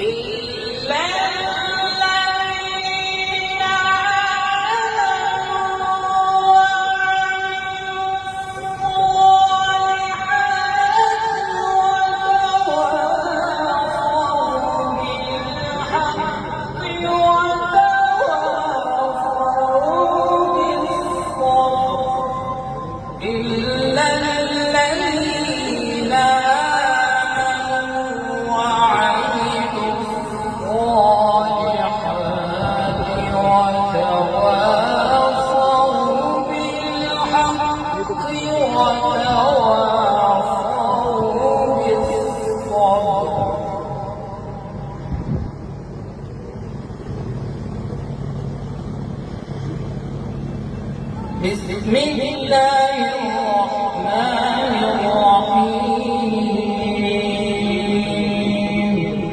إلا الذين آمنوا وعملوا الصالحات وتواصوا بالحق وتواصوا بالصبر إلا الذين آمنوا وعملوا الصالحات وتواصوا بالحق وتواصوا بالصبر. بسم الله الرحمن الرحيم.